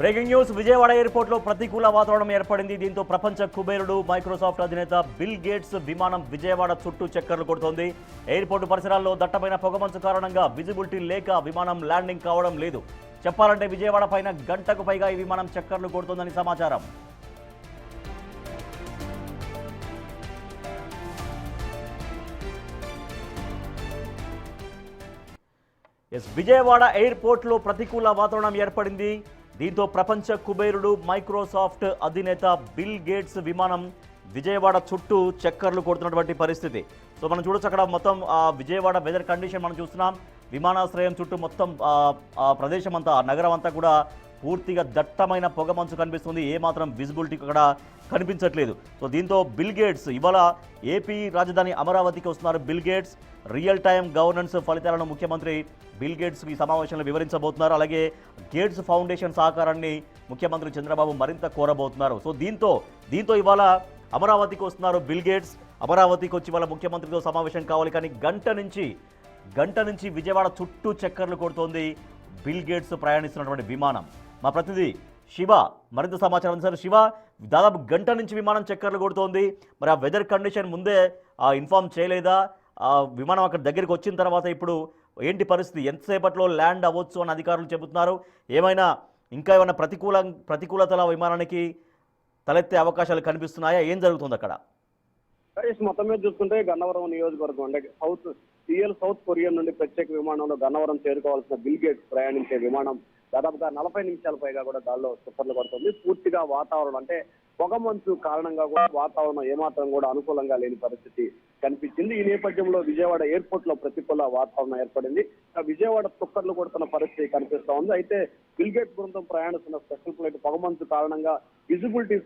Breaking news Vijayawada ఎయిర్పోర్ట్లో ప్రతికూల వాతావరణం ఏర్పడింది. దీంతో ప్రపంచ కుబేరుడు మైక్రోసాఫ్ట్ అధినేత బిల్ గేట్స్ విమానం విజయవాడ చుట్టూ చక్కర్లు కొడుతోంది. ఎయిర్పోర్టు పరిసరాల్లో దట్టమైన పొగమంచు కారణంగా విజిబిలిటీ లేక విమానం ల్యాండింగ్ కావడం లేదు. చెప్పాలంటే విజయవాడ పైన గంటకు పైగా ఈ విమానం చక్కర్లు కొడుతోందని సమాచారం. విజయవాడ ఎయిర్పోర్ట్లో ప్రతికూల వాతావరణం ఏర్పడింది. దీంతో ప్రపంచ కుబేరుడు మైక్రోసాఫ్ట్ అధినేత బిల్ గేట్స్ విమానం విజయవాడ చుట్టూ చక్కర్లు కొడుతున్నటువంటి పరిస్థితి. సో మనం చూడొచ్చు అక్కడ మొత్తం విజయవాడ వెదర్ కండిషన్ మనం చూస్తున్నాం. విమానాశ్రయం చుట్టూ మొత్తం ప్రదేశం అంతా, నగరం అంతా కూడా పూర్తిగా దట్టమైన పొగమంచు కనిపిస్తుంది. ఏమాత్రం విజిబిలిటీ కూడా కనిపించట్లేదు. సో దీంతో బిల్ గేట్స్ ఇవాళ ఏపీ రాజధాని అమరావతికి వస్తున్నారు. Bill gates real time governance ఫలితాలను ముఖ్యమంత్రి బిల్ గేట్స్ ఈ సమావేశంలో వివరించబోతున్నారు. అలాగే గేట్స్ ఫౌండేషన్ సహకారాన్ని ముఖ్యమంత్రి చంద్రబాబు మరింత కోరబోతున్నారు. సో దీంతో ఇవాళ అమరావతికి వస్తున్నారు బిల్ గేట్స్. అమరావతికి వచ్చి వాళ్ళ ముఖ్యమంత్రితో సమావేశం కావాలి. కానీ గంట నుంచి విజయవాడ చుట్టూ చక్కర్లు కొడుతోంది బిల్ గేట్స్ ప్రయాణిస్తున్నటువంటి విమానం. మా ప్రతినిధి శివ మరింత సమాచారం అందిస్తారు. శివ, దాదాపు గంట నుంచి విమానం చక్కర్లు కొడుతోంది. మరి ఆ వెదర్ కండిషన్ ముందే ఇన్ఫార్మ్ చేయలేదా? విమానం అక్కడ దగ్గరికి వచ్చిన తర్వాత ఇప్పుడు ఏంటి పరిస్థితి? ఎంతసేపట్లో ల్యాండ్ అవ్వచ్చు అని అధికారులు చెబుతున్నారు. ఏమైనా ప్రతికూలతల విమానానికి తలెత్తే అవకాశాలు కనిపిస్తున్నాయా? ఏం జరుగుతుంది అక్కడ? మొత్తం మీద చూసుకుంటే గన్నవరం నియోజకవర్గం అంటే సౌత్ కొరియా నుండి ప్రత్యేక విమానంలో గన్నవరం చేరుకోవాల్సిన బిల్ గేట్స్ ప్రయాణించే విమానం దాదాపుగా 40 నిమిషాల పైగా కూడా గాల్లో తుప్పర్లు పడుతుంది. పూర్తిగా వాతావరణం అంటే పొగమంచు కారణంగా కూడా వాతావరణం ఏమాత్రం కూడా అనుకూలంగా లేని పరిస్థితి కనిపించింది. ఈ నేపథ్యంలో విజయవాడ ఎయిర్పోర్ట్ లో ప్రతికూల వాతావరణం ఏర్పడింది. విజయవాడ తుక్కర్లు కొడుతున్న పరిస్థితి కనిపిస్తా ఉంది. అయితే బిల్ గేట్స్ బృందం ప్రయాణిస్తున్న స్పెషల్ ఫ్లైట్ పొగమంచు కారణంగా విజిబిలిటీ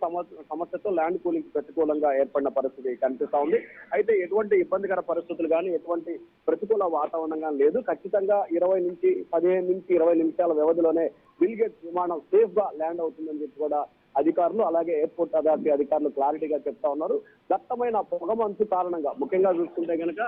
సమస్యతో ల్యాండ్ కూలింగ్ ప్రతికూలంగా ఏర్పడిన పరిస్థితి కనిపిస్తా ఉంది. అయితే ఎటువంటి ఇబ్బందికర పరిస్థితులు కానీ ఎటువంటి ప్రతికూల వాతావరణం కానీ లేదు. ఖచ్చితంగా 15 నుంచి 20 నిమిషాల వ్యవధిలోనే బిల్ గేట్స్ విమానం సేఫ్ గా ల్యాండ్ అవుతుందని చెప్పి కూడా అధికారులు అలాగే ఎయిర్పోర్ట్ అథారిటీ అధికారులు క్లారిటీగా చెప్తా ఉన్నారు. దట్టమైన పొగమంచు కారణంగా ముఖ్యంగా చూసుకుంటే కనుక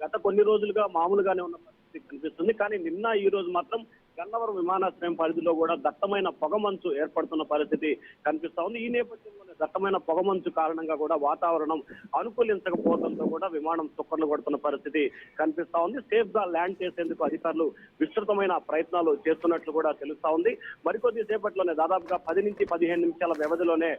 గత కొన్ని రోజులుగా మామూలుగానే ఉన్న పరిస్థితి కనిపిస్తుంది. కానీ నిన్న ఈ రోజు మాత్రం గన్నవరం విమానాశ్రయం పరిధిలో కూడా దట్టమైన పొగమంచు ఏర్పడుతున్న పరిస్థితి కనిపిస్తా ఉంది. ఈ నేపథ్యంలోనే దట్టమైన పొగమంచు కారణంగా కూడా వాతావరణం అనుకూలించకపోవడంతో కూడా విమానం తుక్కర్లు కొడుతున్న పరిస్థితి కనిపిస్తా ఉంది. సేఫ్ గా ల్యాండ్ చేసేందుకు అధికారులు విస్తృతమైన ప్రయత్నాలు చేస్తున్నట్లు కూడా తెలుస్తా ఉంది. మరికొద్ది సేపట్లోనే దాదాపుగా 10 నుంచి 15 నిమిషాల వ్యవధిలోనే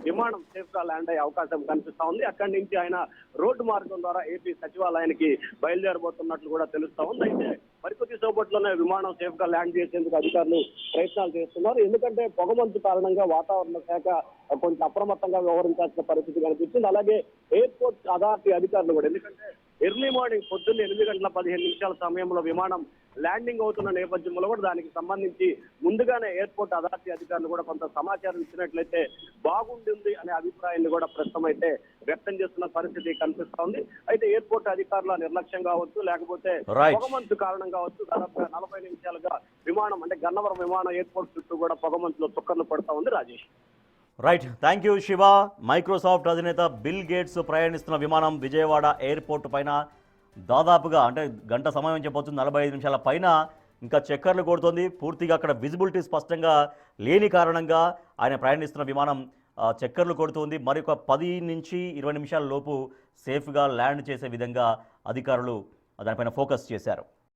విమానం సేఫ్ గా ల్యాండ్ అయ్యే అవకాశం కనిపిస్తా ఉంది. అక్కడి నుంచి ఆయన రోడ్డు మార్గం ద్వారా ఏపీ సచివాలయానికి బయలుదేరబోతున్నట్లు కూడా తెలుస్తా ఉంది. అయితే మరికొద్ది సేపట్లోనే విమానం సేఫ్ గా ల్యాండ్ చేసేందుకు అధికారులు ప్రయత్నాలు చేస్తున్నారు. ఎందుకంటే పొగమంచు కారణంగా వాతావరణ శాఖ కొంచెం అప్రమత్తంగా వ్యవహరించాల్సిన పరిస్థితి కనిపిస్తుంది. అలాగే ఎయిర్పోర్ట్ అథారిటీ అధికారులు కూడా, ఎందుకంటే ఎర్లీ మార్నింగ్ పొద్దున్న 8:15 సమయంలో విమానం ల్యాండింగ్ అవుతున్న నేపథ్యంలో కూడా దానికి సంబంధించి ముందుగానే ఎయిర్పోర్ట్ అథారిటీ అధికారులు కూడా కొంత సమాచారం ఇచ్చినట్లయితే బాగుంటుంది అనే అభిప్రాయాన్ని కూడా ప్రస్తుతం అయితే వ్యక్తం చేస్తున్న పరిస్థితి కనిపిస్తా ఉంది. అయితే ఎయిర్పోర్ట్ అధికారుల నిర్లక్ష్యం కావచ్చు, లేకపోతే పొగమంచు కారణం కావచ్చు, దాదాపుగా 40 నిమిషాలుగా విమానం అంటే గన్నవరం విమానం ఎయిర్పోర్ట్ చుట్టూ కూడా పొగమంచులో తుక్కర్లు పడతా ఉంది. Rajesh. Right, thank you Shiva. Microsoft అధినేత బిల్ గేట్స్ ప్రయాణిస్తున్న విమానం విజయవాడ ఎయిర్పోర్ట్ పైన దాదాపుగా అంటే గంట సమయం చెప్పవచ్చు, 45 నిమిషాల పైన ఇంకా చక్కర్లు కొడుతోంది. పూర్తిగా అక్కడ విజిబిలిటీ స్పష్టంగా లేని కారణంగా ఆయన ప్రయాణిస్తున్న విమానం చక్కర్లు కొడుతుంది. మరొక 10 నుంచి 20 నిమిషాల లోపు సేఫ్గా ల్యాండ్ చేసే విధంగా అధికారులు దానిపైన ఫోకస్ చేశారు.